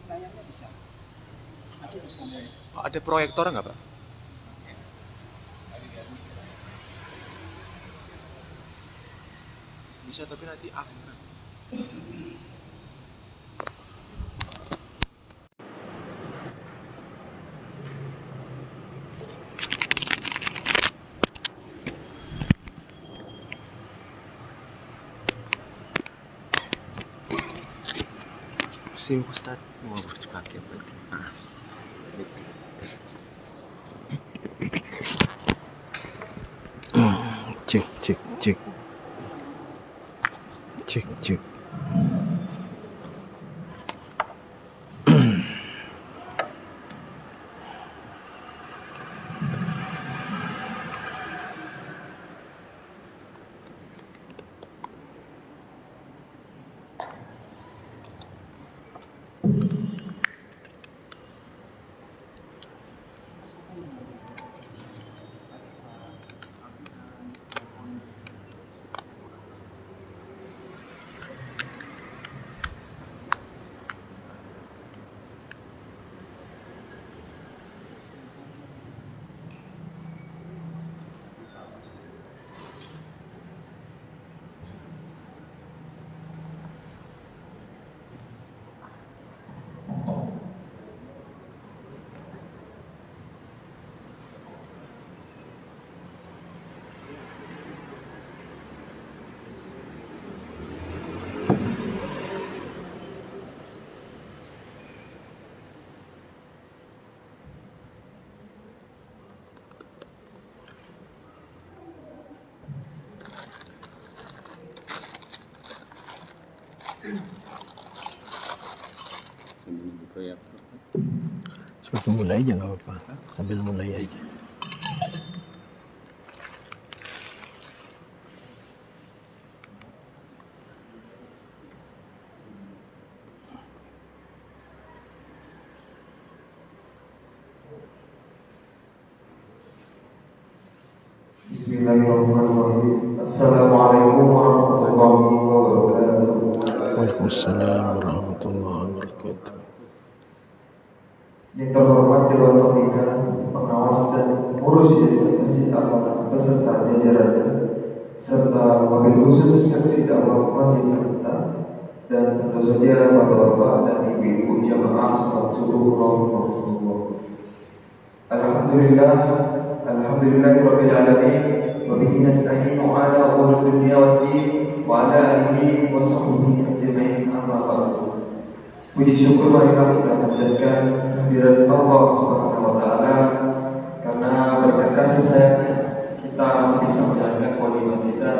layarnya bisa. Ada bisa lihat. Oh, ada proyektor nggak, Pak? Bisa, tapi nanti akhiran. Sim Ustaz, mau pakai berarti. Nah. Cek cek cek. Cek cek. Sambil nunggu proyektor. Sambil mulai aja nggak apa-apa. Sambil mulai aja. Bismillahirrahmanirrahim. Assalamualaikum warahmatullahi wabarakatuh. Waalaikumsalam warahmatullahi wabarakatuh. Yang terhormat Dewan Pembina, pengawas dan pengurus Yayasan Masjid Al-Fatah beserta jajarannya, serta wabil khusus seksi dakwah Masjid Al-Fatah, dan tentu saja bapak-bapak dan ibu-ibu jamaah salat subuh rahimahumullah. Alhamdulillahirabbil alamin wa bihi nasta'inu ala umuri dunya waddin wa ala alihi wa sahbihi ajma'in amma ba'du. Puji syukur marilah kita panjatkan kehadirat Allah Subhanahu wa taala karena berkat kasih sayangnya kita masih bisa menjalankan kewajiban kita,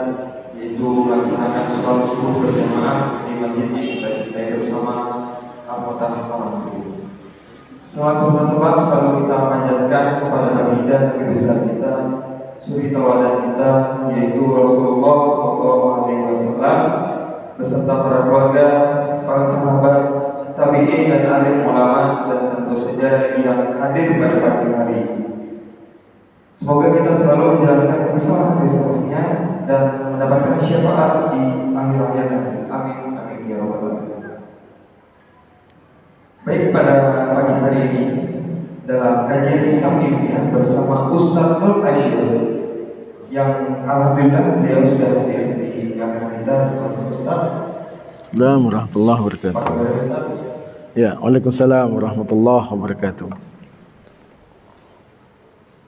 yaitu melaksanakan sholat subuh berjamaah di masjid yang kita cintai bersama Al-Fatah Al-Fatih. Salam selalu kita panjatkan kepada baginda Nabi besar kita, suri tauladan kita, yaitu Rasulullah SAW beserta para keluarga, para sahabat, tabi'in dan alim ulama, dan tentu saja yang hadir pada pagi hari ini. Semoga kita selalu menjalankan risalah-risalahnya dan mendapatkan syafaat di akhir hayat. Amin amin ya rabbal alamin. Baik, pada pagi hari ini dalam kajian Islam Ilmiah bersama Ustaz Nur Asyir yang alhamdulillah beliau sudah hadir di belakang kita. Selamat Ustaz. Assalamualaikum warahmatullahi wabarakatuh. Ya, waalaikumsalam warahmatullahi wabarakatuh.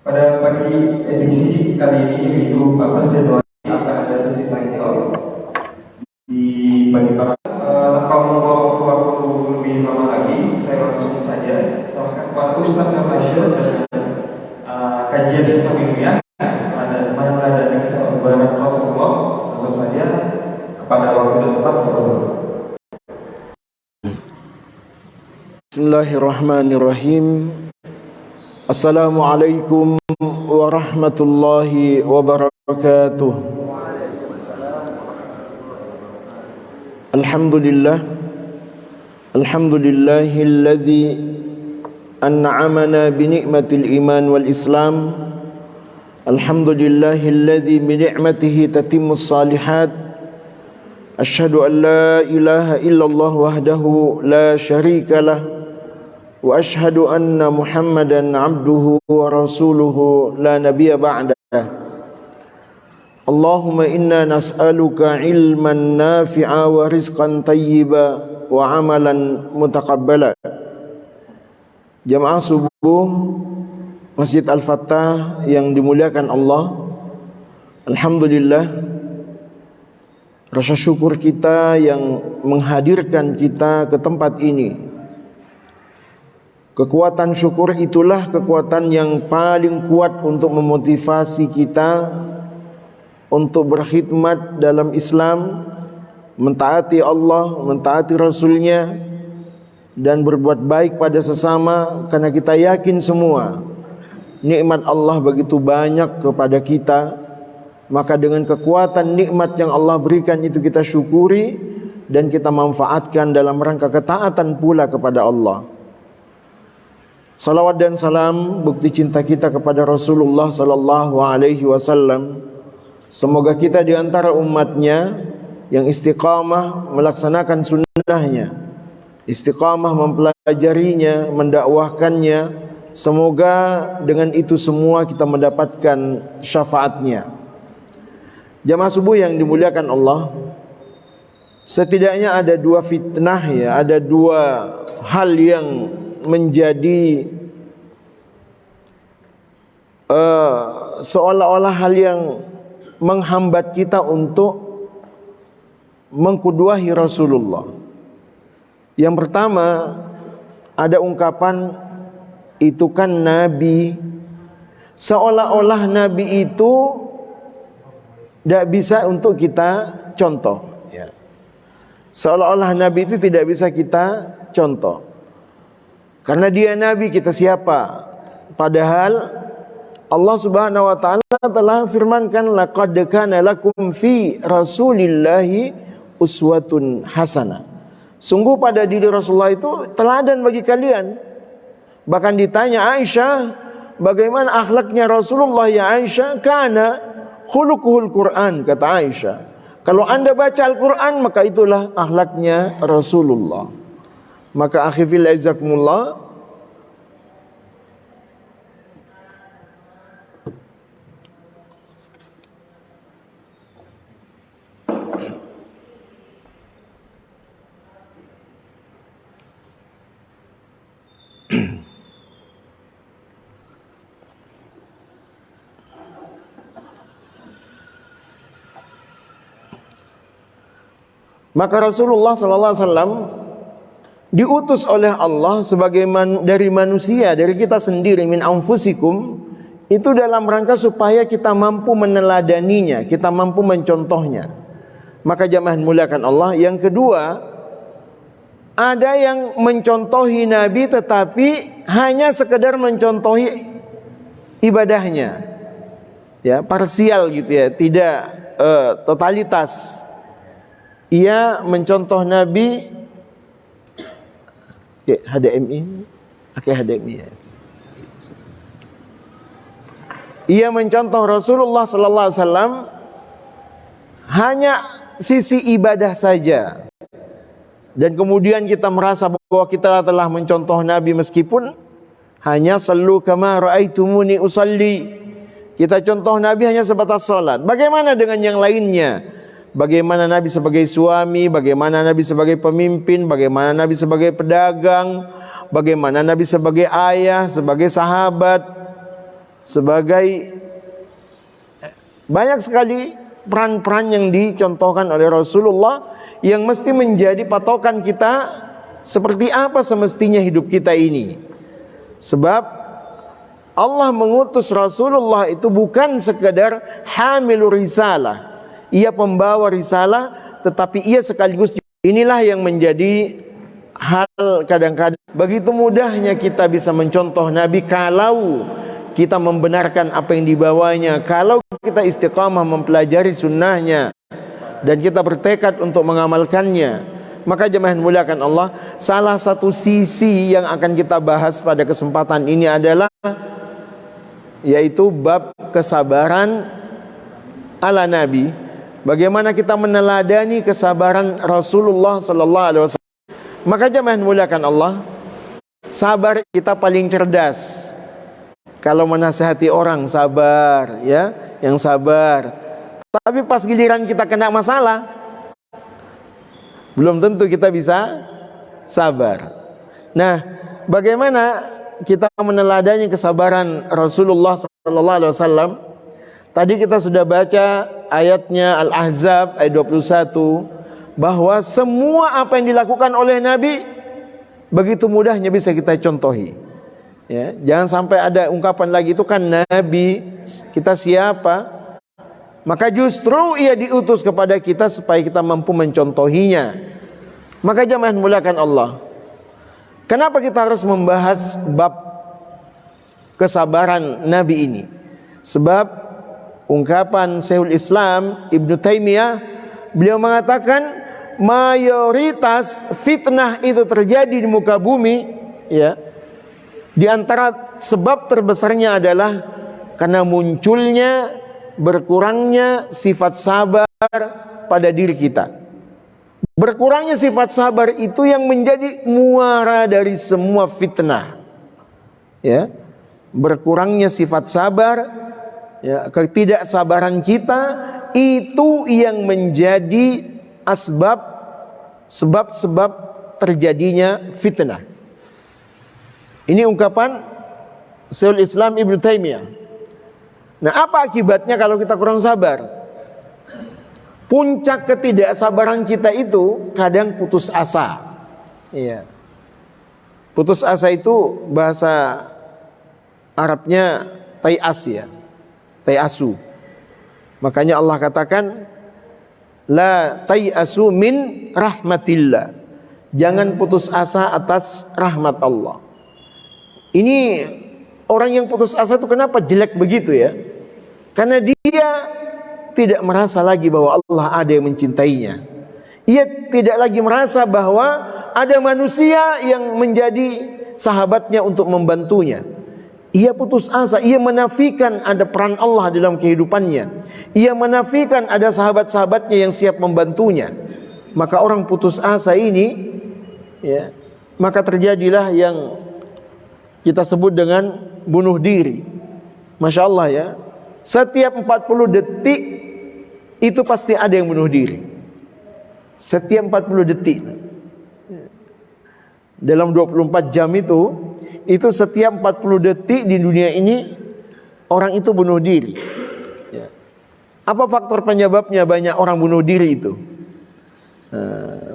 Pada pagi edisi kali ini itu 14 Januari akan ada sesi tanya di pagi para. Tanpa membawa waktu lebih lama lagi, saya langsung saja serahkan kepada Ustaz Nur Asyir dan kajian Islam Ilmiah pada mana dan kisah Barat Rasulullah. Langsung saja kepada waktu dan tempat seperti. Bismillahirrahmanirrahim. Assalamualaikum warahmatullahi wabarakatuh. Alhamdulillahilladzi an'amana bi ni'matil iman wal islam. Alhamdulillahilladzi bi ni'matihi tatimmus salihat. Asyhadu an la ilaha illallah wahdahu la syarika lah وأشهد أن محمدا عبده ورسوله لا نبي بعده اللهم إنا نسألك علما نافعا ورزقا طيبا وعملا متقبلا. Jamaah subuh Masjid Al-Fattah yang dimuliakan Allah, alhamdulillah, rasa syukur kita yang menghadirkan kita ke tempat ini. Kekuatan syukur itulah kekuatan yang paling kuat untuk memotivasi kita untuk berkhidmat dalam Islam, mentaati Allah, mentaati Rasulnya, dan berbuat baik pada sesama, karena kita yakin semua nikmat Allah begitu banyak kepada kita. Maka dengan kekuatan nikmat yang Allah berikan itu kita syukuri dan kita manfaatkan dalam rangka ketaatan pula kepada Allah. Salawat dan salam bukti cinta kita kepada Rasulullah sallallahu alaihi wasallam. Semoga kita di antara umatnya yang istiqamah melaksanakan sunnahnya, istiqamah mempelajarinya, mendakwahkannya. Semoga dengan itu semua kita mendapatkan syafaatnya. Jamaah subuh yang dimuliakan Allah, setidaknya ada dua fitnah ya, ada dua hal yang menjadi seolah-olah hal yang menghambat kita untuk mengkuduahi Rasulullah. Yang pertama, ada ungkapan itu kan Nabi, seolah-olah Nabi itu tidak bisa untuk kita contoh ya. Seolah-olah Nabi itu tidak bisa kita contoh. Karena dia Nabi, kita siapa? Padahal Allah Subhanahu wa taala telah firmankan, laqad kana lakum fi Rasulillahi uswatun hasanah. Sungguh pada diri Rasulullah itu teladan bagi kalian. Bahkan ditanya Aisyah, bagaimana akhlaknya Rasulullah ya Aisyah? Kana khuluquhul Quran, kata Aisyah. Kalau Anda baca Al-Quran, maka itulah akhlaknya Rasulullah. Maka akhi fil azakumullah, maka Rasulullah sallallahu alaihi wasallam diutus oleh Allah sebagai dari manusia, dari kita sendiri, min anfusikum, itu dalam rangka supaya kita mampu meneladaninya, kita mampu mencontohnya. Maka jamaah muliakan Allah. Yang kedua, ada yang mencontohi Nabi tetapi hanya sekedar mencontohi ibadahnya, ya, parsial gitu ya, tidak totalitas. Ia mencontoh Nabi HDMI, pakai HDMI ya. Ia mencontoh Rasulullah sallallahu alaihi wasallam hanya sisi ibadah saja. Dan kemudian kita merasa bahwa kita telah mencontoh Nabi meskipun hanya sallu kama raaitumuni usalli. Kita contoh Nabi hanya sebatas salat. Bagaimana dengan yang lainnya? Bagaimana Nabi sebagai suami, bagaimana Nabi sebagai pemimpin, bagaimana Nabi sebagai pedagang, bagaimana Nabi sebagai ayah, sebagai sahabat, sebagai banyak sekali peran-peran yang dicontohkan oleh Rasulullah yang mesti menjadi patokan kita seperti apa semestinya hidup kita ini. Sebab Allah mengutus Rasulullah itu bukan sekedar hamilur risalah, ia pembawa risalah, tetapi ia sekaligus, inilah yang menjadi hal kadang-kadang begitu mudahnya kita bisa mencontoh Nabi kalau kita membenarkan apa yang dibawanya, kalau kita istiqamah mempelajari sunnahnya dan kita bertekad untuk mengamalkannya. Maka jemaah muliakan Allah, salah satu sisi yang akan kita bahas pada kesempatan ini adalah yaitu bab kesabaran ala Nabi. Bagaimana kita meneladani kesabaran Rasulullah sallallahu alaihi wasallam. Maka jemaah muliakan Allah, Sabar kita paling cerdas. Kalau menasihati orang sabar, ya, yang sabar. Tapi pas giliran kita kena masalah, belum tentu kita bisa sabar. Nah, bagaimana kita meneladani kesabaran Rasulullah SAW? Tadi kita sudah baca ayatnya Al-Ahzab ayat 21, bahwa semua apa yang dilakukan oleh Nabi begitu mudahnya bisa kita contohi. Ya, jangan sampai ada ungkapan lagi itu kan Nabi, kita siapa? Maka justru ia diutus kepada kita supaya kita mampu mencontohinya. Maka jamaah mulakan Allah. Kenapa kita harus membahas bab kesabaran Nabi ini? Sebab ungkapan Syekhul Islam Ibnu Taimiyah, beliau mengatakan mayoritas fitnah itu terjadi di muka bumi, ya. Di antara sebab terbesarnya adalah karena munculnya, berkurangnya sifat sabar pada diri kita. Berkurangnya sifat sabar itu yang menjadi muara dari semua fitnah. Ya. Berkurangnya sifat sabar, ya, ketidaksabaran kita itu yang menjadi sebab terjadinya fitnah. Ini ungkapan Syekhul Islam Ibnu Taimiyah. Nah, apa akibatnya kalau kita kurang sabar? Puncak ketidaksabaran kita itu kadang putus asa. Iya. Putus asa itu bahasa Arabnya tay'as, ya. Tay'asu. Makanya Allah katakan la tay'asu min rahmatillah. Jangan putus asa atas rahmat Allah. Ini orang yang putus asa itu kenapa jelek begitu, ya? Karena dia tidak merasa lagi bahwa Allah ada yang mencintainya. Ia tidak lagi merasa bahwa ada manusia yang menjadi sahabatnya untuk membantunya. Ia putus asa, ia menafikan ada peran Allah dalam kehidupannya. Ia menafikan ada sahabat-sahabatnya yang siap membantunya. Maka orang putus asa ini, ya, maka terjadilah yang kita sebut dengan bunuh diri. Masya Allah, ya. Setiap 40 detik itu pasti ada yang bunuh diri. Setiap 40 detik. Dalam 24 jam itu setiap 40 detik di dunia ini orang itu bunuh diri. Ya. Apa faktor penyebabnya banyak orang bunuh diri itu?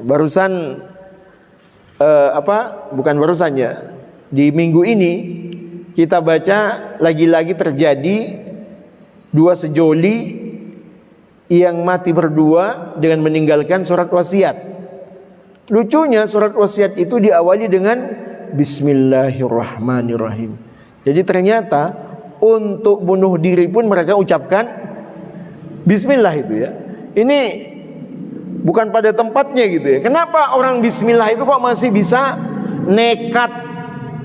Barusan bukan barusan, ya. Di minggu ini kita baca lagi-lagi terjadi dua sejoli yang mati berdua dengan meninggalkan surat wasiat. Lucunya surat wasiat itu diawali dengan Bismillahirrahmanirrahim. Jadi ternyata untuk bunuh diri pun mereka ucapkan Bismillah itu, ya. Ini bukan pada tempatnya gitu, ya. Kenapa orang Bismillah itu kok masih bisa nekat,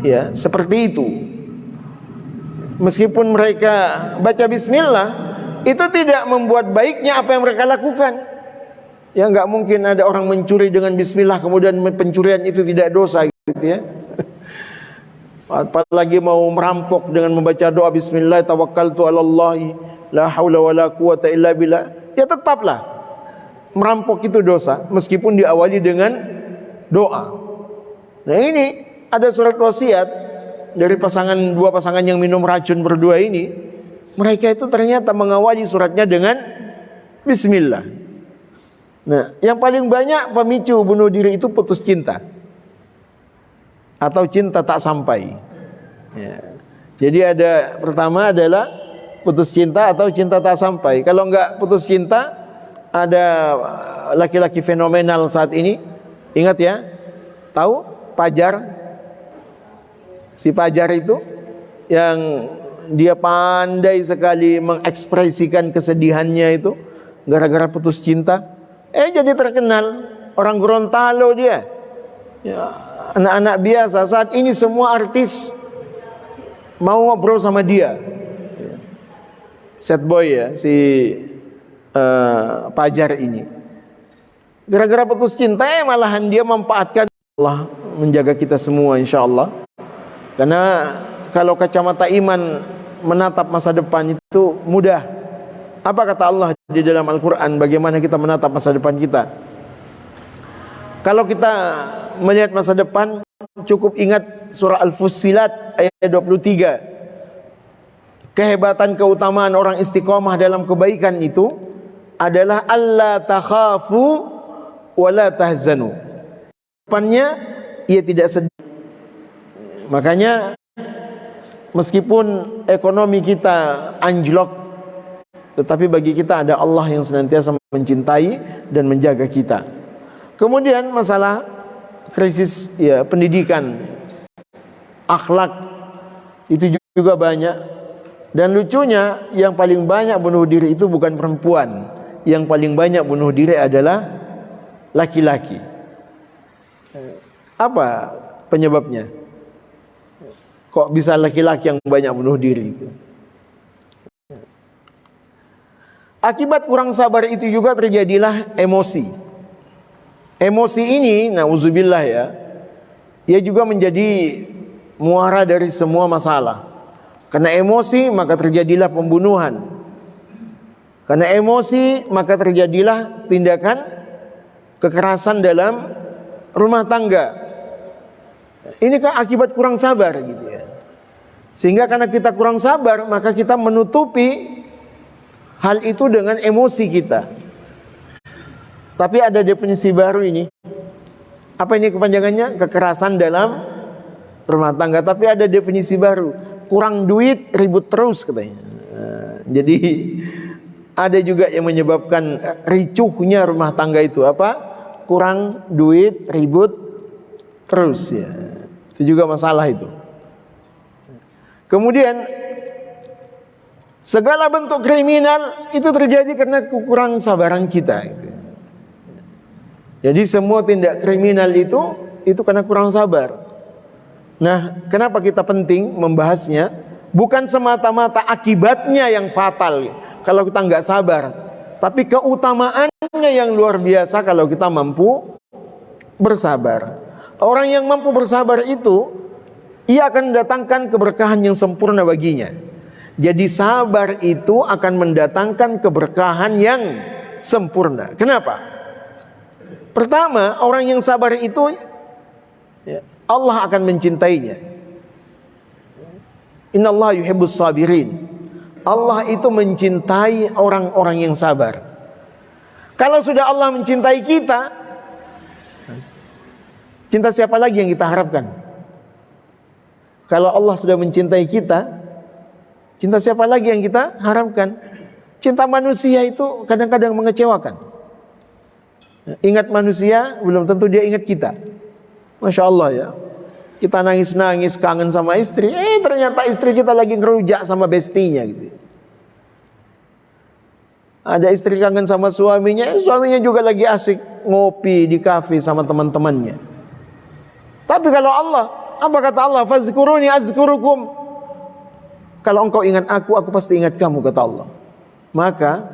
ya, seperti itu? Meskipun mereka baca Bismillah, itu tidak membuat baiknya apa yang mereka lakukan. Ya, nggak mungkin ada orang mencuri dengan Bismillah kemudian pencurian itu tidak dosa, gitu, ya. Apalagi mau merampok dengan membaca doa Bismillah tawakkaltu 'alallahi la haula wala quwata illa billah, ya tetaplah merampok itu dosa meskipun diawali dengan doa. Nah, ini ada surat wasiat dari dua pasangan yang minum racun berdua ini. Mereka itu ternyata mengawali suratnya dengan Bismillah. Nah, yang paling banyak pemicu bunuh diri itu putus cinta atau cinta tak sampai, ya. Jadi pertama adalah putus cinta atau cinta tak sampai. Kalau enggak putus cinta, ada laki-laki fenomenal saat ini. Ingat, ya, tahu Pajar? Si Pajar itu yang dia pandai sekali mengekspresikan kesedihannya itu gara-gara putus cinta. Jadi terkenal, orang Gorontalo dia, ya, anak-anak biasa. Saat ini semua artis mau ngobrol sama dia, ya. Sad boy, ya, si Pajar ini. Gara-gara putus cinta, malahan dia memanfaatkan. Allah menjaga kita semua, insya Allah. Karena kalau kacamata iman menatap masa depan itu mudah. Apa kata Allah di dalam Al-Quran, bagaimana kita menatap masa depan kita? Kalau kita melihat masa depan, cukup ingat surah Al-Fussilat ayat 23. Kehebatan keutamaan orang istiqomah dalam kebaikan itu adalah alla takhafu wa la tahzanu. Depannya ia tidak sedih. Makanya meskipun ekonomi kita anjlok, tetapi bagi kita ada Allah yang senantiasa mencintai dan menjaga kita. Kemudian masalah krisis ya pendidikan, akhlak itu juga banyak. Dan lucunya yang paling banyak bunuh diri itu bukan perempuan. Yang paling banyak bunuh diri adalah laki-laki. Apa penyebabnya? Kok bisa laki-laki yang banyak bunuh diri itu? Akibat kurang sabar itu juga terjadilah emosi. Emosi ini, na'udzubillah ya, ia juga menjadi muara dari semua masalah. Karena emosi maka terjadilah pembunuhan. Karena emosi maka terjadilah tindakan kekerasan dalam rumah tangga. Ini kan akibat kurang sabar gitu ya. Sehingga karena kita kurang sabar maka kita menutupi hal itu dengan emosi kita. Tapi ada definisi baru ini. Apa ini kepanjangannya? Kekerasan dalam rumah tangga. Tapi ada definisi baru. Kurang duit, ribut terus katanya. Jadi ada juga yang menyebabkan ricuhnya rumah tangga itu apa? Kurang duit, ribut terus ya. Itu juga masalah itu. Kemudian segala bentuk kriminal itu terjadi karena kekurang sabaran kita gitu. Jadi semua tindak kriminal itu karena kurang sabar. Nah, kenapa kita penting membahasnya? Bukan semata-mata akibatnya yang fatal kalau kita nggak sabar, tapi keutamaannya yang luar biasa kalau kita mampu bersabar. Orang yang mampu bersabar itu, ia akan mendatangkan keberkahan yang sempurna baginya. Jadi sabar itu akan mendatangkan keberkahan yang sempurna. Kenapa? Pertama, orang yang sabar itu Allah akan mencintainya. Innallaha yuhibbus sabirin. Allah itu mencintai orang-orang yang sabar. Kalau sudah Allah mencintai kita, cinta siapa lagi yang kita harapkan? Kalau Allah sudah mencintai kita, cinta siapa lagi yang kita harapkan? Cinta manusia itu kadang-kadang mengecewakan. Ingat manusia, belum tentu dia ingat kita. Masya Allah ya. Kita nangis-nangis kangen sama istri, ternyata istri kita lagi ngerujak sama bestinya gitu. Ada istri kangen sama suaminya, suaminya juga lagi asik ngopi di kafe sama teman-temannya. Tapi kalau Allah, apa kata Allah? Fazkuruni azkurukum. Kalau engkau ingat aku pasti ingat kamu, kata Allah. Maka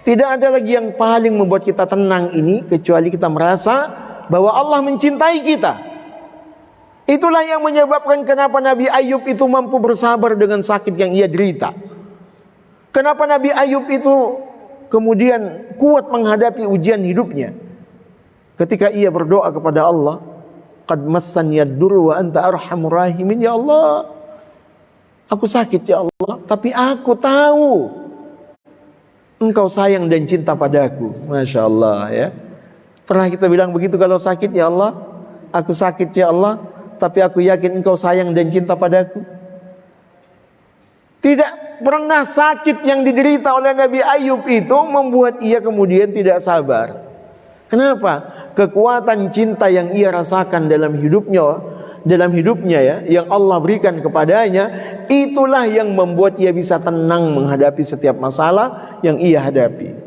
tidak ada lagi yang paling membuat kita tenang ini kecuali kita merasa bahwa Allah mencintai kita. Itulah yang menyebabkan kenapa Nabi Ayub itu mampu bersabar dengan sakit yang ia derita. Kenapa Nabi Ayub itu kemudian kuat menghadapi ujian hidupnya. Ketika ia berdoa kepada Allah, qad massani ad-durru wa anta arhamur rahimin. Ya Allah, aku sakit ya Allah, tapi aku tahu Engkau sayang dan cinta padaku. Masya Allah ya. Pernah kita bilang begitu kalau sakit, ya Allah, aku sakit ya Allah, tapi aku yakin Engkau sayang dan cinta padaku. Tidak pernah sakit yang diderita oleh Nabi Ayub itu membuat ia kemudian tidak sabar. Kenapa? Kekuatan cinta yang ia rasakan dalam hidupnya ya, yang Allah berikan kepadanya, itulah yang membuat ia bisa tenang menghadapi setiap masalah yang ia hadapi.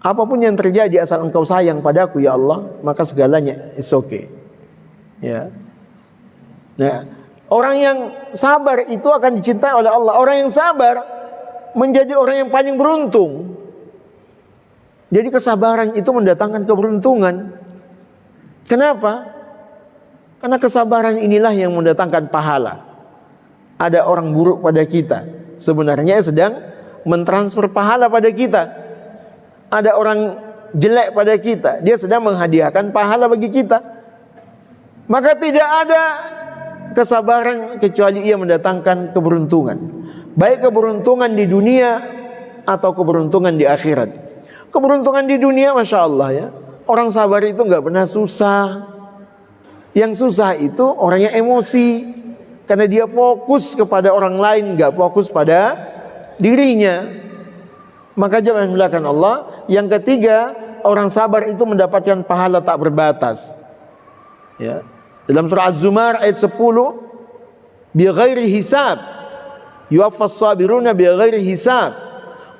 Apapun yang terjadi asal Engkau sayang padaku ya Allah, maka segalanya is okay. Ya. Nah, orang yang sabar itu akan dicintai oleh Allah. Orang yang sabar menjadi orang yang paling beruntung. Jadi kesabaran itu mendatangkan keberuntungan. Kenapa? Karena kesabaran inilah yang mendatangkan pahala. Ada orang buruk pada kita, sebenarnya sedang mentransfer pahala pada kita. Ada orang jelek pada kita, dia sedang menghadiahkan pahala bagi kita. Maka tidak ada kesabaran kecuali ia mendatangkan keberuntungan, baik keberuntungan di dunia atau keberuntungan di akhirat. Keberuntungan di dunia, Masya Allah ya, orang sabar itu nggak pernah susah. Yang susah itu orangnya emosi, karena dia fokus kepada orang lain, nggak fokus pada dirinya. Maka jangan belakang Allah. Yang ketiga, orang sabar itu mendapatkan pahala tak berbatas. Ya. Dalam surah Az-Zumar ayat 10, bighairi hisab, yuwaffas sabiruna bighairi hisab.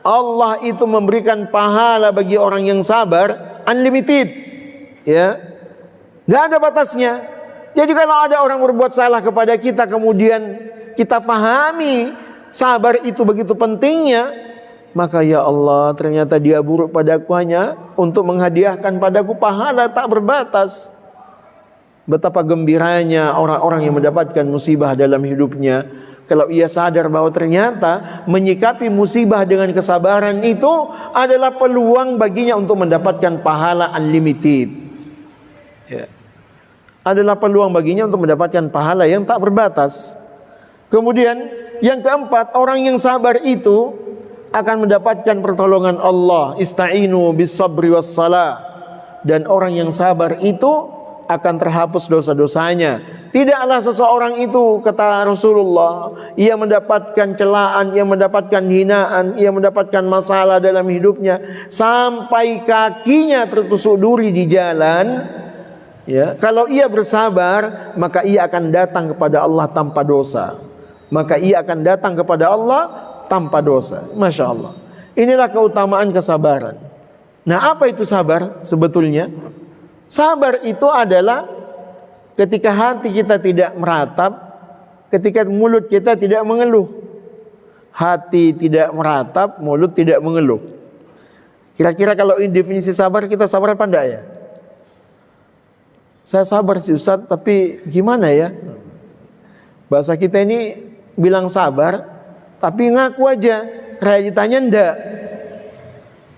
Allah itu memberikan pahala bagi orang yang sabar unlimited. Ya. Nggak ada batasnya. Jadi kalau ada orang berbuat salah kepada kita, kemudian kita fahami sabar itu begitu pentingnya, maka ya Allah, ternyata dia buruk padaku hanya untuk menghadiahkan padaku pahala tak berbatas. Betapa gembiranya orang-orang yang mendapatkan musibah dalam hidupnya, kalau ia sadar bahwa ternyata menyikapi musibah dengan kesabaran itu adalah peluang baginya untuk mendapatkan pahala unlimited. Ya. Adalah peluang baginya untuk mendapatkan pahala yang tak berbatas. Kemudian yang keempat, orang yang sabar itu akan mendapatkan pertolongan Allah. Ista'inu bis sabri was salah. Dan orang yang sabar itu akan terhapus dosa-dosanya. Tidaklah seseorang itu, kata Rasulullah, ia mendapatkan celaan, ia mendapatkan hinaan, ia mendapatkan masalah dalam hidupnya sampai kakinya tertusuk duri di jalan. Ya, kalau ia bersabar, maka ia akan datang kepada Allah tanpa dosa. Maka ia akan datang kepada Allah tanpa dosa. Masya Allah. Inilah keutamaan kesabaran. Nah, apa itu sabar sebetulnya? Sabar itu adalah ketika hati kita tidak meratap, ketika mulut kita tidak mengeluh. Hati tidak meratap, mulut tidak mengeluh. Kira-kira kalau ini definisi sabar, kita sabar apa enggak ya? Saya sabar sih Ustaz, tapi gimana ya? Bahasa kita ini bilang sabar, tapi ngaku aja, realitanya enggak.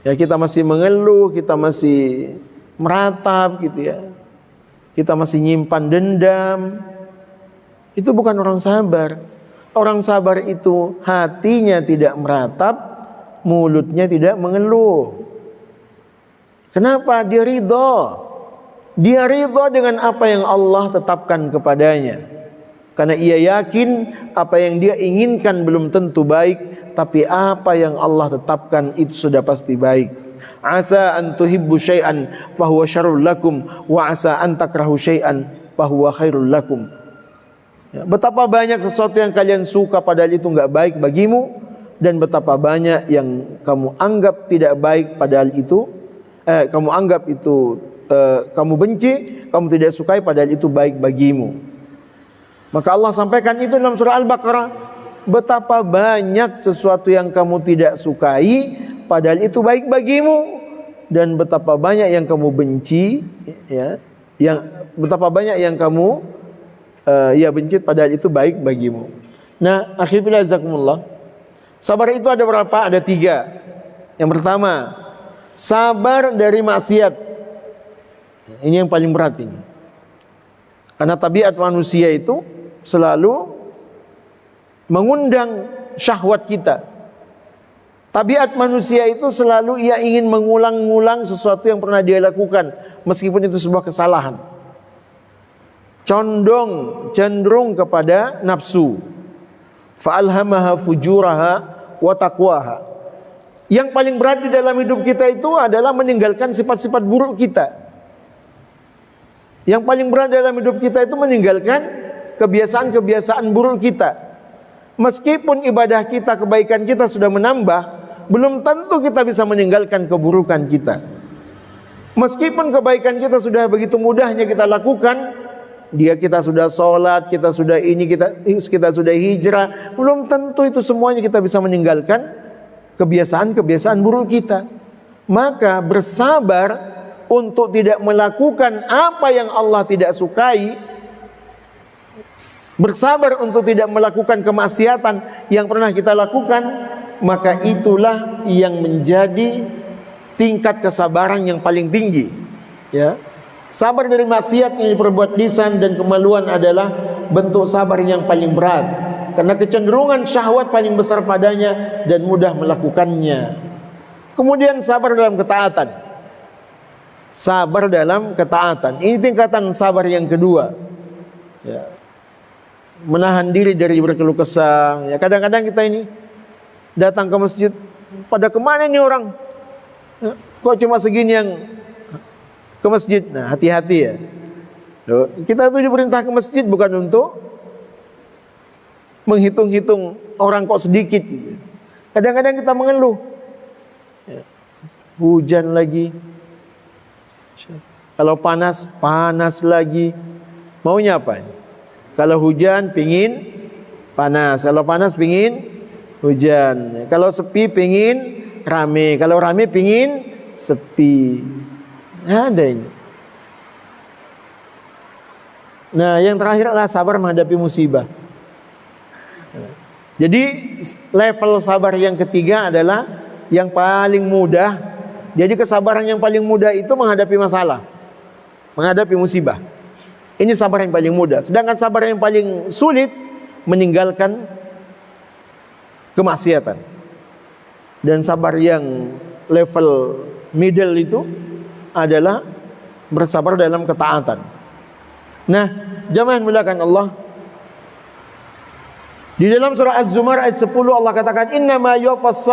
Ya, kita masih mengeluh, kita masih meratap gitu ya. Kita masih nyimpan dendam. Itu bukan orang sabar. Orang sabar itu hatinya tidak meratap, mulutnya tidak mengeluh. Kenapa? Dia ridho. Dia ridha dengan apa yang Allah tetapkan kepadanya. Karena ia yakin apa yang dia inginkan belum tentu baik, tapi apa yang Allah tetapkan itu sudah pasti baik. Asa an tuhibbu syai'an fahuwa syarrul lakum wa asa an takrahu syai'an fahuwa khairul lakum. Ya, betapa banyak sesuatu yang kalian suka padahal itu enggak baik bagimu, dan betapa banyak yang kamu anggap tidak baik padahal itu kamu anggap itu kamu benci, kamu tidak sukai padahal itu baik bagimu. Maka Allah sampaikan itu dalam surah Al-Baqarah. Betapa banyak sesuatu yang kamu tidak sukai padahal itu baik bagimu, dan betapa banyak yang kamu benci, ya, yang betapa banyak yang kamu benci padahal itu baik bagimu. Nah, akhirnya jazakumullah. Sabar itu ada berapa? Ada 3. Yang pertama, sabar dari maksiat. Ini yang paling berat ini. Karena tabiat manusia itu selalu mengundang syahwat kita. Tabiat manusia itu selalu ia ingin mengulang-ulang sesuatu yang pernah dia lakukan, meskipun itu sebuah kesalahan. Cenderung kepada nafsu. Fa'alhamaha fujuraha wa taqwaha. Yang paling berat di dalam hidup kita itu adalah meninggalkan sifat-sifat buruk kita. Yang paling berat dalam hidup kita itu meninggalkan kebiasaan-kebiasaan buruk kita. Meskipun ibadah kita, kebaikan kita sudah menambah, belum tentu kita bisa meninggalkan keburukan kita. Meskipun kebaikan kita sudah begitu mudahnya kita lakukan, kita sudah sholat, kita sudah ini, kita sudah hijrah, belum tentu itu semuanya kita bisa meninggalkan kebiasaan-kebiasaan buruk kita. Maka bersabar untuk tidak melakukan apa yang Allah tidak sukai bersabar untuk tidak melakukan kemaksiatan yang pernah kita lakukan, maka itulah yang menjadi tingkat kesabaran yang paling tinggi. Ya, sabar dari maksiat yang diperbuat lisan dan kemaluan adalah bentuk sabar yang paling berat, karena kecenderungan syahwat paling besar padanya dan mudah melakukannya. Kemudian sabar dalam ketaatan. Sabar dalam ketaatan. Ini tingkatan sabar yang kedua. Ya. Menahan diri dari berkeluh kesah. Ya, kadang-kadang kita ini datang ke masjid, pada kemana nih orang? Ya, kok cuma segini yang ke masjid? Nah, hati-hati ya. Loh, kita itu diperintah ke masjid bukan untuk menghitung-hitung orang kok sedikit. Kadang-kadang kita mengeluh. Ya, hujan lagi. Kalau panas, panas lagi. Maunya apa? Kalau hujan pingin panas, kalau panas pingin hujan. Kalau sepi pingin rame, kalau rame pingin sepi. Ada ini. Nah, yang terakhir adalah sabar menghadapi musibah. Jadi level sabar yang ketiga adalah yang paling mudah. Jadi kesabaran yang paling mudah itu menghadapi masalah, menghadapi musibah. Ini sabar yang paling mudah. Sedangkan sabar yang paling sulit meninggalkan kemaksiatan. Dan sabar yang level middle itu adalah bersabar dalam ketaatan. Nah, jamaah yang dimuliakan Allah, di dalam surah Az-Zumar ayat 10 Allah katakan, innama yuwaffas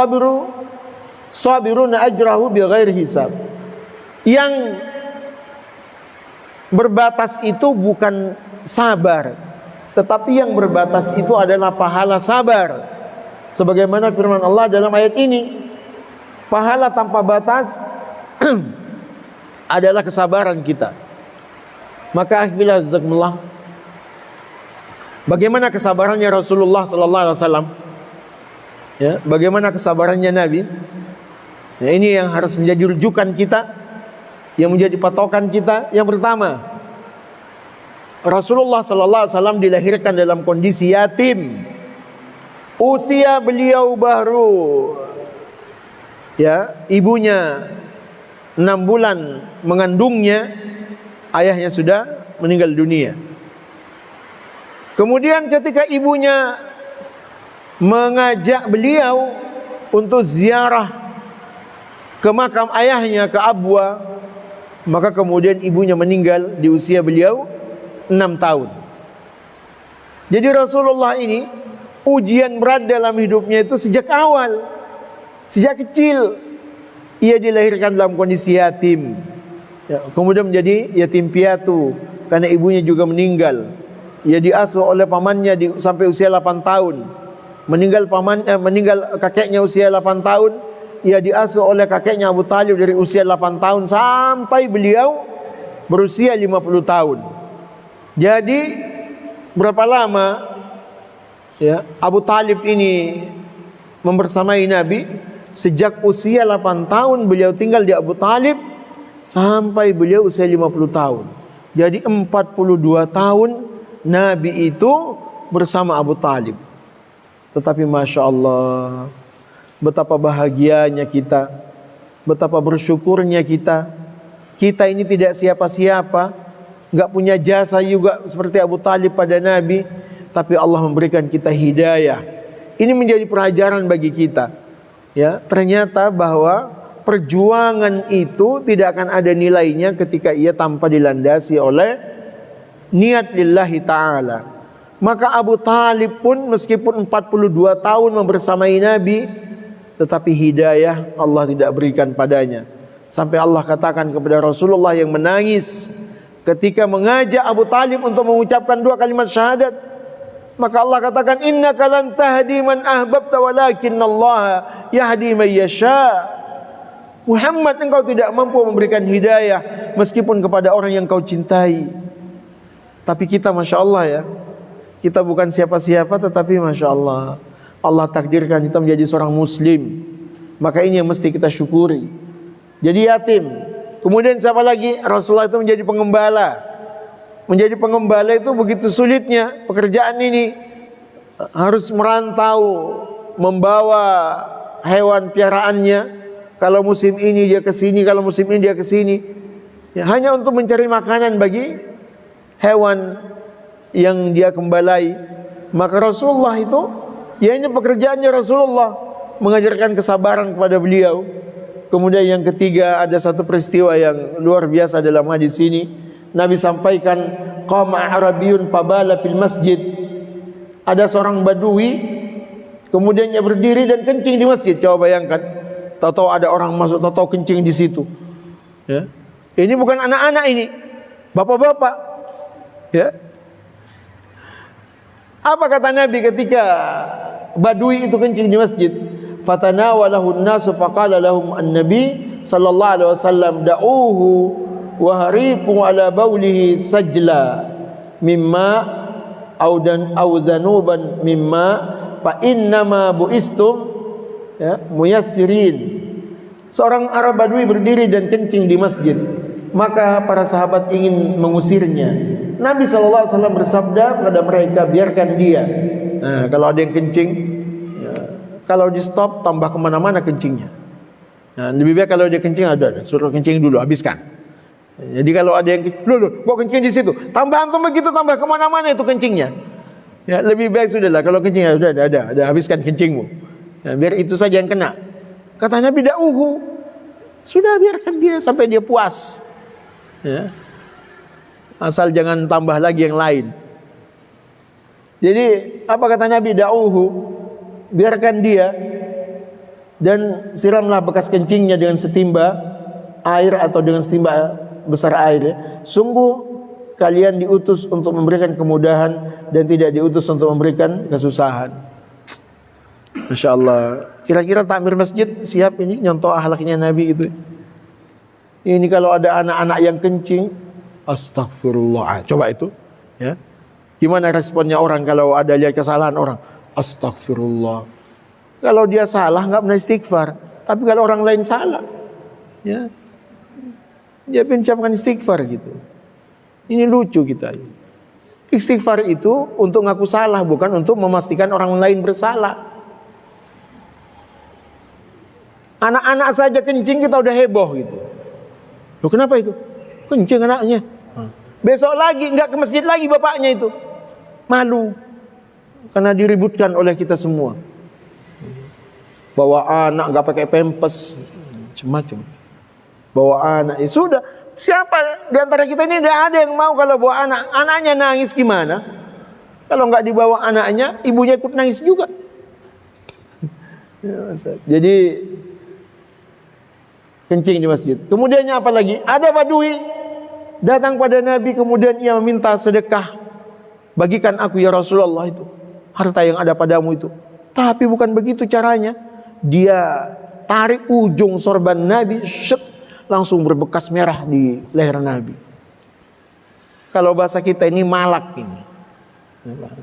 sabiruna ajrahu bighairi hisab. Yang berbatas itu bukan sabar, tetapi yang berbatas itu adalah pahala sabar. Sebagaimana firman Allah dalam ayat ini, pahala tanpa batas adalah kesabaran kita. Maka akhirnya jazakumullah, bagaimana kesabarannya Rasulullah sallallahu alaihi wasallam? Ya, bagaimana kesabarannya Nabi? Ya, ini yang harus menjadi rujukan kita, yang menjadi patokan kita. Yang pertama, Rasulullah sallallahu alaihi wasallam dilahirkan dalam kondisi yatim. Usia beliau baru, ya, ibunya 6 bulan mengandungnya, ayahnya sudah meninggal dunia. Kemudian ketika ibunya mengajak beliau untuk ziarah ke makam ayahnya, ke Abwa, maka kemudian ibunya meninggal di usia beliau 6 tahun. Jadi Rasulullah ini ujian berat dalam hidupnya itu sejak awal, sejak kecil. Ia dilahirkan dalam kondisi yatim, ya, kemudian menjadi yatim piatu karena ibunya juga meninggal. Ia diasuh oleh pamannya sampai usia 8 tahun. Meninggal kakeknya usia 8 tahun. Ia diasuh oleh kakeknya Abu Talib dari usia 8 tahun sampai beliau berusia 50 tahun. Jadi berapa lama, ya, Abu Talib ini membersamai Nabi? Sejak usia 8 tahun beliau tinggal di Abu Talib sampai beliau usia 50 tahun. Jadi 42 tahun Nabi itu bersama Abu Talib. Tetapi Masya Allah, betapa bahagianya kita, betapa bersyukurnya kita. Kita ini tidak siapa-siapa, gak punya jasa juga seperti Abu Talib pada Nabi, tapi Allah memberikan kita hidayah. Ini menjadi pelajaran bagi kita. Ya, ternyata bahwa perjuangan itu tidak akan ada nilainya ketika ia tanpa dilandasi oleh niat lillahi ta'ala. Maka Abu Talib pun meskipun 42 tahun membersamai Nabi, tetapi hidayah Allah tidak berikan padanya. Sampai Allah katakan kepada Rasulullah yang menangis ketika mengajak Abu Talib untuk mengucapkan 2 kalimat syahadat. Maka Allah katakan, innaka lan tahdi man ahbabta walakinallaha yahdi man yasha. Muhammad, engkau tidak mampu memberikan hidayah meskipun kepada orang yang kau cintai. Tapi kita Masya Allah ya, kita bukan siapa-siapa, tetapi Masya Allah, Allah takdirkan kita menjadi seorang muslim. Maka ini yang mesti kita syukuri. Jadi yatim. Kemudian siapa lagi? Rasulullah itu menjadi pengembala. menjadi pengembala itu begitu sulitnya pekerjaan ini. Harus merantau, membawa hewan piaraannya. Kalau musim ini dia ke sini, kalau musim ini dia ke sini. Ya, hanya untuk mencari makanan bagi hewan yang dia gembalai. Maka Rasulullah itu, ya ini pekerjaannya Rasulullah, mengajarkan kesabaran kepada beliau. Kemudian yang ketiga, ada satu peristiwa yang luar biasa dalam hadis ini. Nabi sampaikan, qama Arabiyun fabala fil masjid. Ada seorang badui, kemudian dia berdiri dan kencing di masjid. Coba bayangkan, tahu-tahu ada orang masuk, tahu-tahu kencing di situ. Ya. Ini bukan anak-anak ini, bapak-bapak. Ya. Apa kata Nabi ketika badui itu kencing di masjid? Fatanawalahu an-nasu faqala lahum an-nabi sallallahu alaihi wasallam da'uhu wa hariqu ala baulihi sajla mimma aw dhanuban mimma fa innama buistum ya muyassirin. Seorang Arab Badui berdiri dan kencing di masjid, maka para sahabat ingin mengusirnya. Nabi SAW bersabda kepada mereka, biarkan dia. Nah, kalau ada yang kencing, ya, kalau di stop tambah kemana-mana kencingnya. Nah, lebih baik kalau dia kencing, ada suruh kencing dulu, habiskan. Jadi kalau ada yang loh, kok kencing di situ, tambah antum begitu, tambah kemana-mana itu kencingnya. Ya, lebih baik sudahlah kalau kencing ada, habiskan kencingmu. Ya, biar itu saja yang kena. Kata Nabi, da'uhu, sudah biarkan dia sampai dia puas. Ya. Asal jangan tambah lagi yang lain. Jadi apa kata Nabi, da'uhu, biarkan dia dan siramlah bekas kencingnya dengan setimba air atau dengan setimba besar air. Sungguh kalian diutus untuk memberikan kemudahan dan tidak diutus untuk memberikan kesusahan. Masya Allah. Kira-kira takmir masjid siap ini nyontoh akhlaknya Nabi itu. Ini kalau ada anak-anak yang kencing, astagfirullah. Coba itu, ya. Gimana responnya orang kalau ada lihat kesalahan orang? Astagfirullah. Kalau dia salah nggak pernah istighfar. Tapi kalau orang lain salah, ya, dia mengucapkan istighfar gitu. Ini lucu kita. Istighfar itu untuk ngaku salah, bukan untuk memastikan orang lain bersalah. Anak-anak saja kencing kita udah heboh gitu. Loh kenapa itu? Kencing anaknya. Besok lagi nggak ke masjid lagi bapaknya itu. Malu karena diributkan oleh kita semua. Bawa anak nggak pakai pampers, macam-macam. Bawa anak, ya sudah. Siapa di antara kita ini tidak ada yang mau kalau bawa anak, anaknya nangis gimana? Kalau nggak dibawa anaknya, ibunya ikut nangis juga. Jadi kencing di masjid. Kemudiannya apa lagi? Ada badui datang pada Nabi, kemudian ia meminta sedekah. Bagikan aku ya Rasulullah itu harta yang ada padamu itu. Tapi bukan begitu caranya. Dia tarik ujung sorban Nabi, langsung berbekas merah di leher Nabi. Kalau bahasa kita ini malak ini.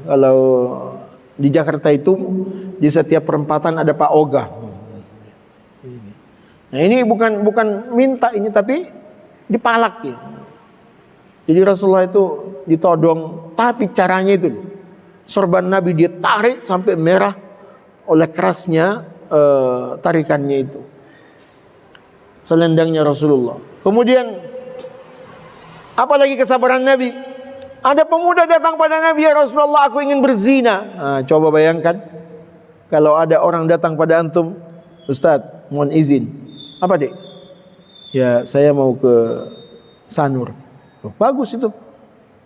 Kalau di Jakarta itu di setiap perempatan ada Pak Ogah. Nah ini bukan minta ini, tapi dipalak ya. Jadi Rasulullah itu ditodong, tapi caranya itu sorban Nabi dia tarik sampai merah oleh kerasnya tarikannya itu. Selendangnya Rasulullah. Kemudian apalagi kesabaran Nabi. Ada pemuda datang pada Nabi, ya Rasulullah aku ingin berzina. Nah, coba bayangkan kalau ada orang datang pada antum, Ustaz mohon izin. Apa dek? Ya saya mau ke Sanur. Oh, bagus itu.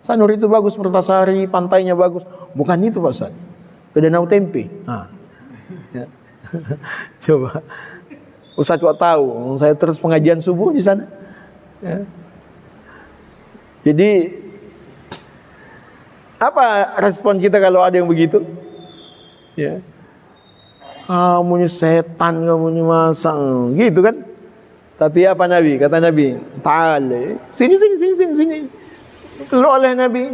Sanur itu bagus, Pertasari, pantainya bagus. Bukan itu Pak Ustaz. Ke Danau Tempe. Nah. Ya. Coba. Ustaz kok tahu? Saya terus pengajian subuh di sana. Ya. Jadi apa respon kita kalau ada yang begitu? Ya. Kamu ini setan, kamu ini masa gitu kan? Tapi apa Nabi? Kata Nabi, ta'ala. Sini. Lalu oleh Nabi.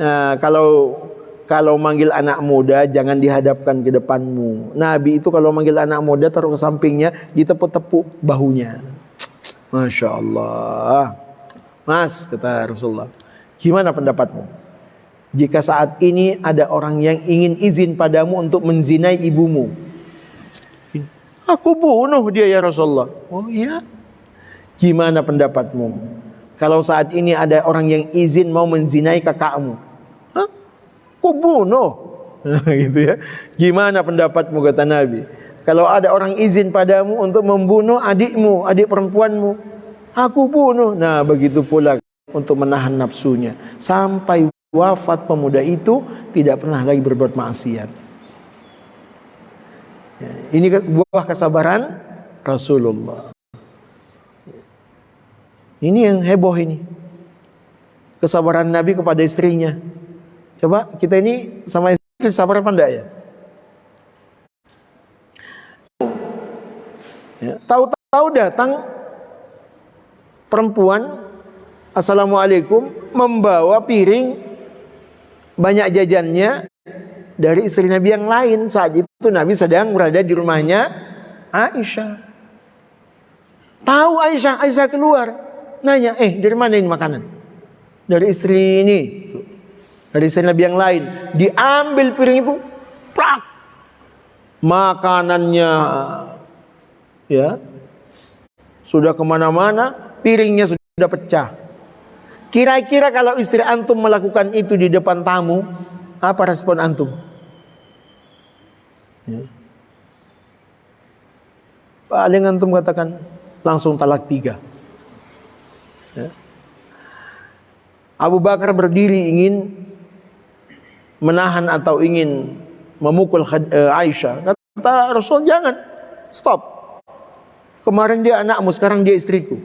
Nah, kalau manggil anak muda jangan dihadapkan ke depanmu. Nabi itu kalau manggil anak muda taruh ke sampingnya, ditepuk-tepuk bahunya. Masya Allah. Mas, kata Rasulullah, Gimana pendapatmu? Jika saat ini ada orang yang ingin izin padamu untuk menzinai ibumu. Aku bunuh dia ya Rasulullah. Oh iya. Gimana pendapatmu? Kalau saat ini ada orang yang izin mau menzinai kakakmu. Hah? Aku bunuh. Gitu ya. Gimana pendapatmu kata Nabi? Kalau ada orang izin padamu untuk membunuh adikmu, adik perempuanmu. Aku bunuh. Nah begitu pula untuk menahan nafsunya sampai wafat pemuda itu tidak pernah lagi berbuat maksiat. Ya, ini buah kesabaran Rasulullah. Ini yang heboh ini, kesabaran Nabi kepada istrinya. Coba kita ini sama istri sabar apa enggak ya? Tahu-tahu datang perempuan, assalamualaikum, membawa piring banyak jajannya dari istri Nabi yang lain. Saat itu Nabi sedang berada di rumahnya Aisyah. Tahu Aisyah keluar, nanya, dari mana ini makanan? Dari istri ini, dari istri Nabi yang lain. Diambil piring itu, plak, makanannya ya sudah kemana-mana, piringnya sudah pecah. Kira-kira kalau istri antum melakukan itu di depan tamu, apa respon antum? Ya. Paling antum katakan langsung talak 3. Ya. Abu Bakar berdiri ingin menahan atau ingin memukul Aisyah. Kata Rasul, jangan, stop. Kemarin dia anakmu, sekarang dia istriku.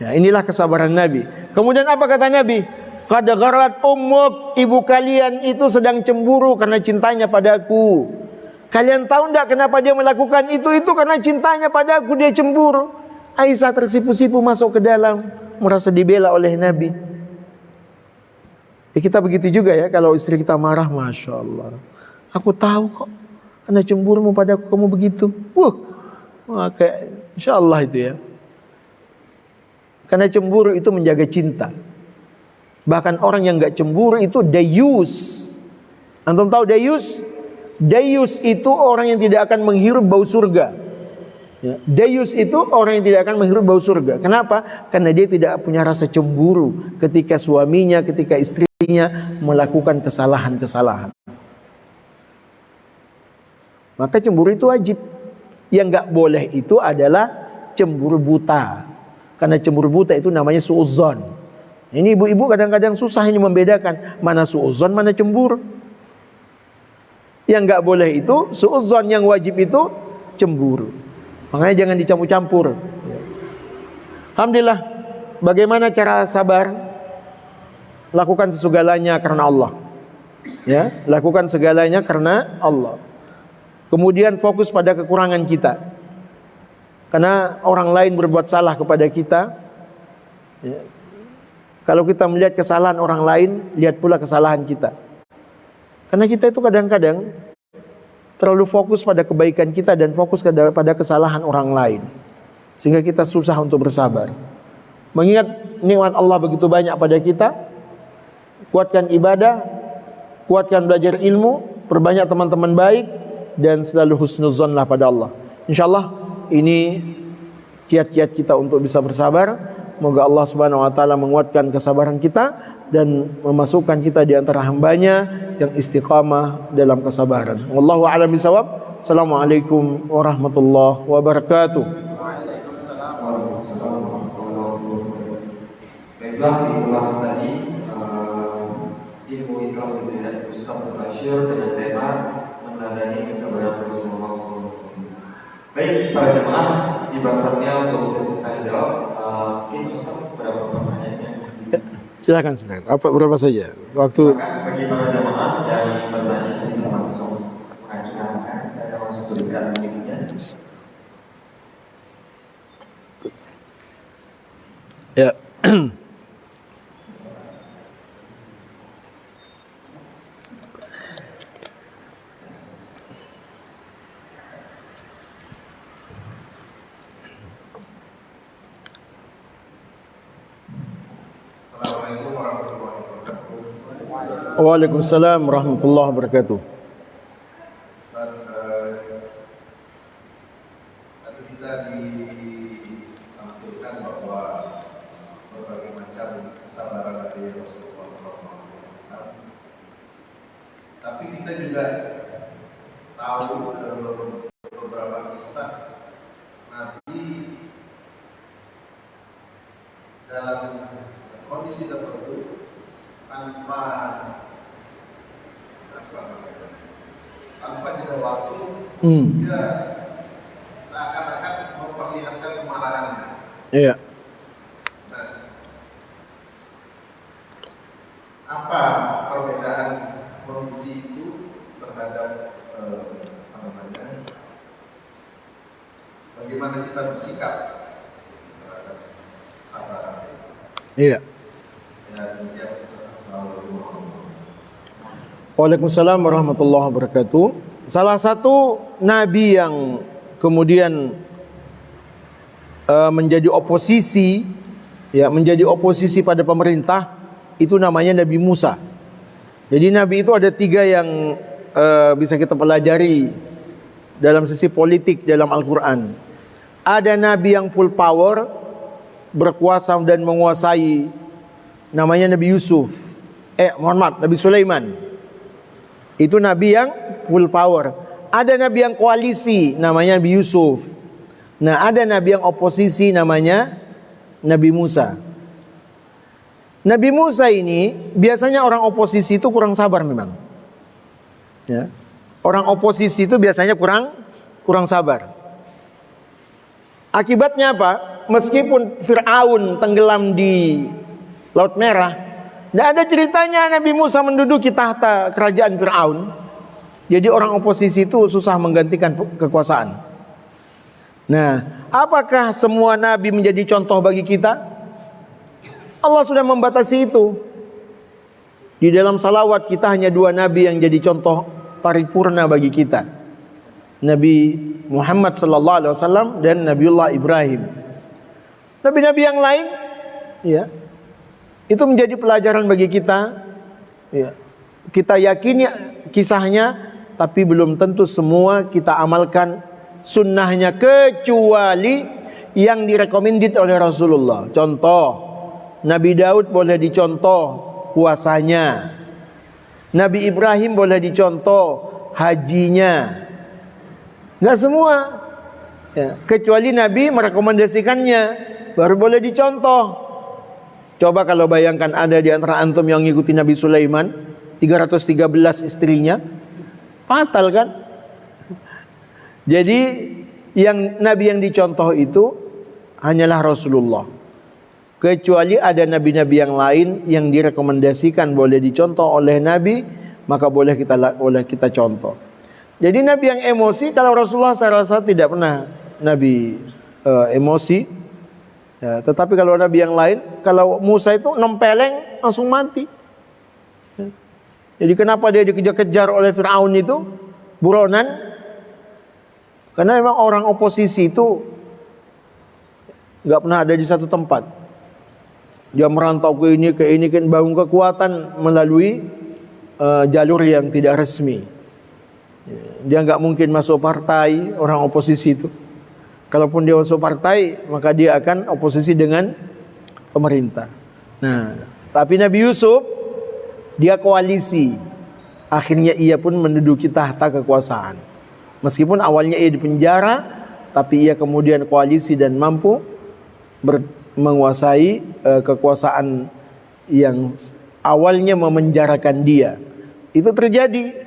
Ya, inilah kesabaran Nabi. Kemudian apa kata Nabi? Qad gharat ummuk, ibu kalian itu sedang cemburu karena cintanya padaku. Kalian tahu enggak kenapa dia melakukan itu karena cintanya padaku, dia cemburu. Aisyah tersipu-sipu masuk ke dalam, merasa dibela oleh Nabi. Ya, kita begitu juga ya, kalau istri kita marah, Masya Allah, aku tahu kok karena cemburumu padaku kamu begitu. Kayak Insya Allah itu ya. Karena cemburu itu menjaga cinta. Bahkan orang yang gak cemburu itu dayus. Antum tahu dayus? Dayus itu orang yang tidak akan menghirup bau surga. Ya. Dayus itu orang yang tidak akan menghirup bau surga. Kenapa? Karena dia tidak punya rasa cemburu ketika suaminya, ketika istrinya melakukan kesalahan-kesalahan. Maka cemburu itu wajib. Yang gak boleh itu adalah cemburu buta. Karena cemburu buta itu namanya suudzon. Ini ibu-ibu kadang-kadang susah ini membedakan mana suudzon, mana cemburu. Yang nggak boleh itu suudzon, yang wajib itu cemburu. Makanya jangan dicampur-campur. Alhamdulillah. Bagaimana cara sabar? Lakukan segalanya karena Allah. Ya, lakukan segalanya karena Allah. Kemudian fokus pada kekurangan kita. Karena orang lain berbuat salah kepada kita, ya. Kalau kita melihat kesalahan orang lain, lihat pula kesalahan kita. Karena kita itu kadang-kadang terlalu fokus pada kebaikan kita dan fokus pada kesalahan orang lain, sehingga kita susah untuk bersabar. Mengingat nikmat Allah begitu banyak pada kita, kuatkan ibadah, kuatkan belajar ilmu, perbanyak teman-teman baik, dan selalu husnuzonlah pada Allah. InsyaAllah ini kiat-kiat kita untuk bisa bersabar. Semoga Allah Subhanahu wa taala menguatkan kesabaran kita dan memasukkan kita di antara hambanya yang istiqamah dalam kesabaran. Wallahu a'lam bishawab. Assalamualaikum warahmatullahi wabarakatuh. Waalaikumsalam warahmatullahi wabarakatuh. Baiklah, itulah tadi ilmu yang telah diberikan Ustaz Bashir dengan tema meneladani kesabaran Rasulullah SAW. Baik, para jemaah, di bahasanya untuk sesi tanya jawab, mungkin Ustaz berapa pertanyaannya? Silakan. Apa berapa saja? Waktu. Bagi para jemaah yang bertanya bisa langsung mengajukan, saya langsung berikan mic-nya. Ya. Assalamualaikum Assalamualaikum warahmatullahi wabarakatuh. Waalaikumsalam warahmatullahi wabarakatuh. Ustaz, tadi kita ditampilkan bahwa berbagai macam kesabaran dari Rasulullah SAW. Tapi kita juga tahu beberapa kisah Nabi dalam kondisi tertentu tanpa jeda waktu, dia seakan-akan memperlihatkan kemarahannya. Iya. Nah, apa perbedaan kondisi itu terhadap bagaimana kita bersikap terhadap sabar? Iya. Ya, demikian. Assalamualaikum warahmatullahi wabarakatuh. Waalaikumsalam warahmatullahi wabarakatuh. Salah satu nabi yang kemudian menjadi oposisi, menjadi oposisi pada pemerintah, itu namanya Nabi Musa. Jadi nabi itu ada 3 yang bisa kita pelajari dalam sisi politik dalam Al-Quran. Ada nabi yang full power, berkuasa dan menguasai, namanya Nabi Yusuf. Nabi Sulaiman. Itu nabi yang full power. Ada nabi yang koalisi, namanya Nabi Yusuf. Nah, ada nabi yang oposisi, namanya Nabi Musa. Nabi Musa ini biasanya orang oposisi itu kurang sabar memang. Ya. Orang oposisi itu biasanya kurang sabar. Akibatnya apa? Meskipun Fir'aun tenggelam di Laut Merah, tidak ada ceritanya Nabi Musa menduduki tahta kerajaan Fir'aun. Jadi orang oposisi itu susah menggantikan kekuasaan. Nah, apakah semua nabi menjadi contoh bagi kita? Allah sudah membatasi itu. Di dalam salawat kita hanya 2 nabi yang jadi contoh paripurna bagi kita. Nabi Muhammad sallallahu alaihi wasallam dan Nabiullah Ibrahim. Nabi-nabi yang lain, ya, itu menjadi pelajaran bagi kita. Ya. Kita yakini kisahnya, tapi belum tentu semua kita amalkan sunnahnya, kecuali yang direkomendit oleh Rasulullah. Contoh, Nabi Daud boleh dicontoh puasanya. Nabi Ibrahim boleh dicontoh hajinya. Enggak semua, ya, kecuali Nabi merekomendasikannya, baru boleh dicontoh. Coba kalau bayangkan ada di antara antum yang ngikuti Nabi Sulaiman, 313 istrinya, fatal kan? Jadi yang Nabi yang dicontoh itu hanyalah Rasulullah. Kecuali ada nabi-nabi yang lain yang direkomendasikan boleh dicontoh oleh Nabi, maka boleh kita contoh. Jadi Nabi yang emosi, kalau Rasulullah saya rasa tidak pernah Nabi emosi. Ya, tetapi kalau Nabi yang lain, kalau Musa itu nempeleng langsung mati. Ya. Jadi kenapa dia dikejar-kejar oleh Fir'aun itu buronan? Karena memang orang oposisi itu nggak pernah ada di satu tempat. Dia merantau ke ini, bangun kekuatan melalui jalur yang tidak resmi. Dia nggak mungkin masuk partai orang oposisi itu. Kalaupun dia masuk partai, maka dia akan oposisi dengan pemerintah. Nah, tapi Nabi Yusuf, dia koalisi. Akhirnya ia pun menduduki tahta kekuasaan. Meskipun awalnya ia dipenjara, tapi ia kemudian koalisi dan mampu menguasai kekuasaan yang awalnya memenjarakan dia. Itu terjadi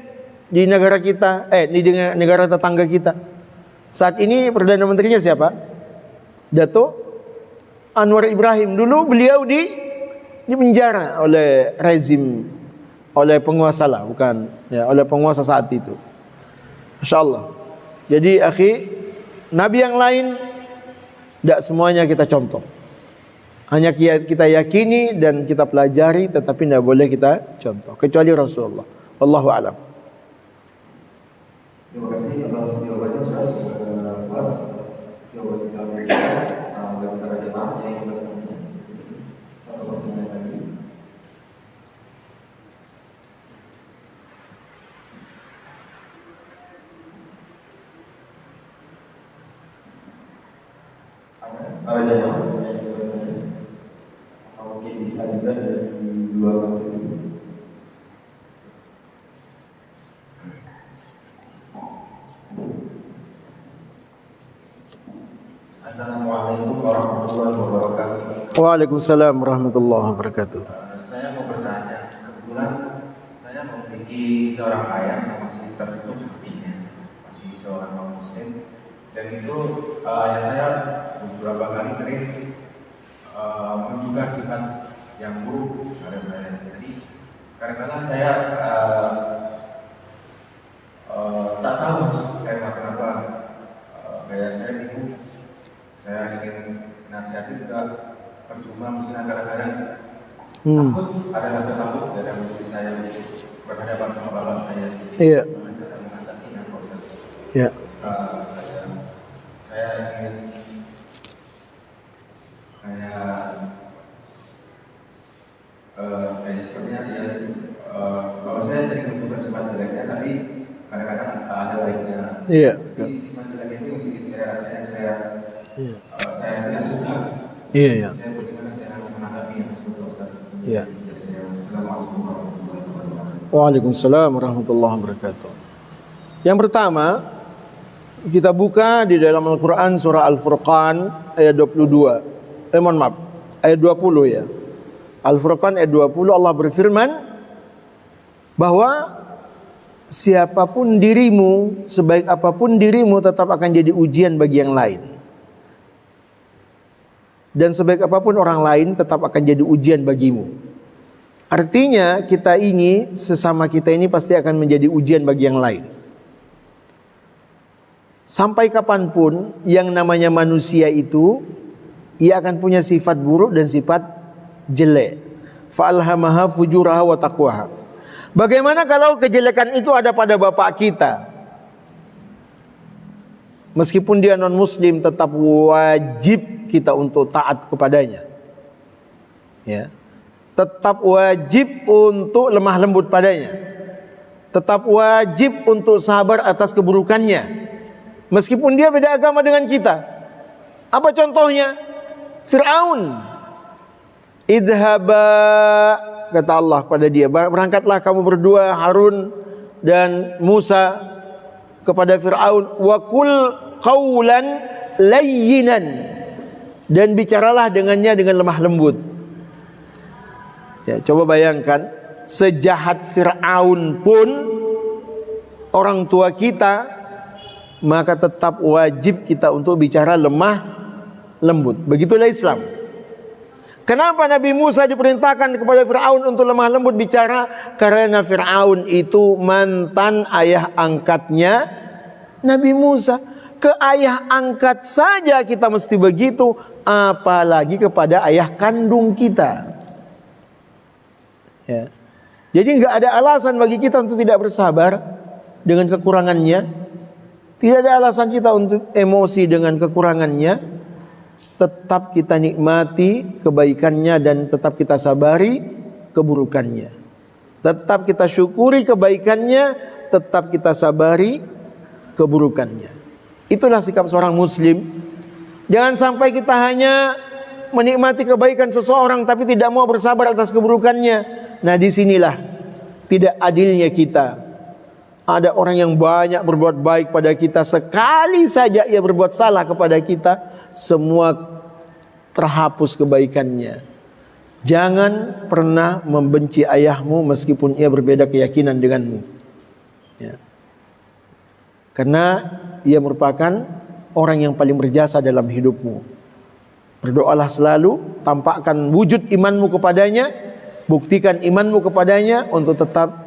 di negara kita, di negara tetangga kita. Saat ini Perdana Menterinya siapa? Dato Anwar Ibrahim. Dulu beliau dipenjara oleh rezim, oleh penguasa lah, bukan ya, oleh penguasa saat itu. Masya Allah. Jadi akhi, nabi yang lain tidak semuanya kita contoh. Hanya kita yakini dan kita pelajari, tetapi tidak boleh kita contoh, kecuali Rasulullah. Wallahu a'lam. Terima kasih atas jawabannya, Ustaz. Puas jawaban kita bagi para jemaah yang bertanya. Satu pertanyaan lagi. para jamaah mungkin bisa juga dari dua waktu ini. Assalamualaikum warahmatullahi wabarakatuh. Waalaikumsalam warahmatullahi wabarakatuh. Saya mau bertanya, kebetulan saya memiliki seorang ayah yang masih tertutup hatinya, masih seorang non muslim, dan itu ayah saya beberapa kali sering menunjukkan sifat yang buruk pada saya. Jadi kadang-kadang saya tak tahu saya melakukan apa. Kayak saya bingung, saya ingin nasihati juga percuma, misalnya kadang-kadang takut, ada rasa takut dalam diri saya berhadapan sama bapak saya. Iya. Cara mengatasinya, Pak Ustaz. Ya. Saya ingin kayak sepertinya ya, kalau saya sering menunjukkan sifat jeleknya, tapi kadang-kadang ada baiknya. Iya. Jadi sifat jelek itu yang bikin saya rasanya saya tidak suka. Iya, iya. Saya bagaimana saya harus menanggapi yang tersebut, Ustaz? Iya. Jadi saya Assalamualaikum warahmatullahi wabarakatuh. Waalaikumsalam warahmatullahi wabarakatuh. Yang pertama, kita buka di dalam Al-Quran surah Al-Furqan ayat 22. Mohon maaf, ayat 20 ya. Al-Furqan ayat 20, Allah berfirman bahwa siapapun dirimu, sebaik apapun dirimu, tetap akan jadi ujian bagi yang lain. Dan sebaik apapun orang lain, tetap akan jadi ujian bagimu. Artinya kita ini, sesama kita ini pasti akan menjadi ujian bagi yang lain. Sampai kapanpun yang namanya manusia itu, ia akan punya sifat buruk dan sifat jelek. Fa'alhamaha fujuraha wa taqwaha. Bagaimana kalau kejelekan itu ada pada bapak kita? Meskipun dia non muslim, tetap wajib kita untuk taat kepadanya. Ya. Tetap wajib untuk lemah lembut padanya. Tetap wajib untuk sabar atas keburukannya. Meskipun dia beda agama dengan kita. Apa contohnya? Fir'aun. Idhaba, kata Allah pada dia, berangkatlah kamu berdua, Harun dan Musa, kepada Fir'aun, wa qul qawlan layyinan, dan bicaralah dengannya dengan lemah lembut. Ya, coba bayangkan, sejahat Fir'aun pun orang tua kita, maka tetap wajib kita untuk bicara lemah lembut. Begitulah Islam. Kenapa Nabi Musa diperintahkan kepada Fir'aun untuk lemah lembut bicara? Karena Fir'aun itu mantan ayah angkatnya Nabi Musa. Ke ayah angkat saja kita mesti begitu, apalagi kepada ayah kandung kita. Ya. Jadi nggak ada alasan bagi kita untuk tidak bersabar dengan kekurangannya. Tidak ada alasan kita untuk emosi dengan kekurangannya. Tetap kita nikmati kebaikannya dan tetap kita sabari keburukannya. Tetap kita syukuri kebaikannya, tetap kita sabari keburukannya. Itulah sikap seorang muslim. Jangan sampai kita hanya menikmati kebaikan seseorang tapi tidak mau bersabar atas keburukannya. Nah, disinilah tidak adilnya kita. Ada orang yang banyak berbuat baik pada kita, sekali saja ia berbuat salah kepada kita, semua terhapus kebaikannya. Jangan pernah membenci ayahmu meskipun ia berbeda keyakinan denganmu. Ya. Karena ia merupakan orang yang paling berjasa dalam hidupmu. Berdoalah selalu, tampakkan wujud imanmu kepadanya, buktikan imanmu kepadanya untuk tetap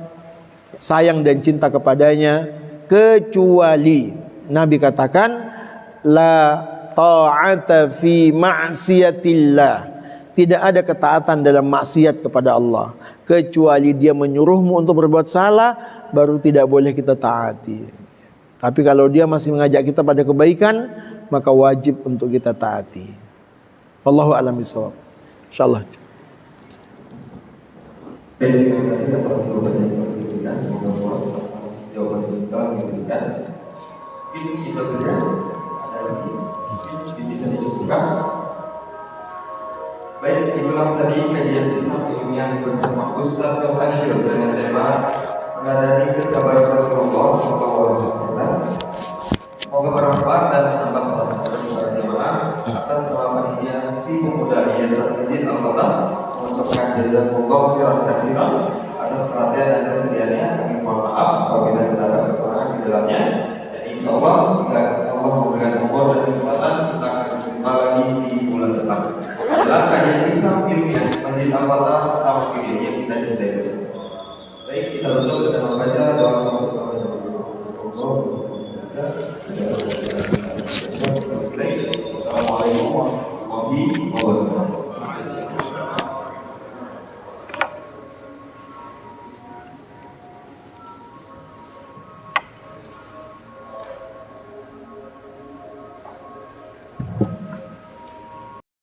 sayang dan cinta kepadanya, kecuali Nabi katakan la ta'ata fi ma'siyatillah, tidak ada ketaatan dalam maksiat kepada Allah kecuali dia menyuruhmu untuk berbuat salah, baru tidak boleh kita taati. Tapi kalau dia masih mengajak kita pada kebaikan, maka wajib untuk kita taati. Wallahu a'lam bishawab. Insyaallah. Terima kasih atas jawaban yang diberikan. Semoga puas atas jawaban kita yang diberikan. Mungkin itu saja. Ada lagi? Mungkin bisa disebutkan. Baik, itulah tadi kajian Islam ilmiah bersama Ustaz Nur Asyir dengan tema mengadani kesabaran Rasulullah SAW. Semoga bermanfaat dan menambah pemahaman para jemaah. Atas nama panitia si pemuda Yayasan Masjid Al-Fatah mengucapkan jazakumullah khairan katsiran atas perhatian dan kesediaannya. Kami mohon maaf apabila terdapat kekurangan di dalamnya. Dan insya Allah jika Allah memberikan umur dan kesempatan, kita akan berjumpa lagi di bulan depan. Adalah kajian Islam ilmiah Masjid Al-Fatah Taman Gede yang kita cintai bersama. Baik, kita tutup dengan membaca doa kepada Assalamualaikum warahmatullahi wabarakatuh.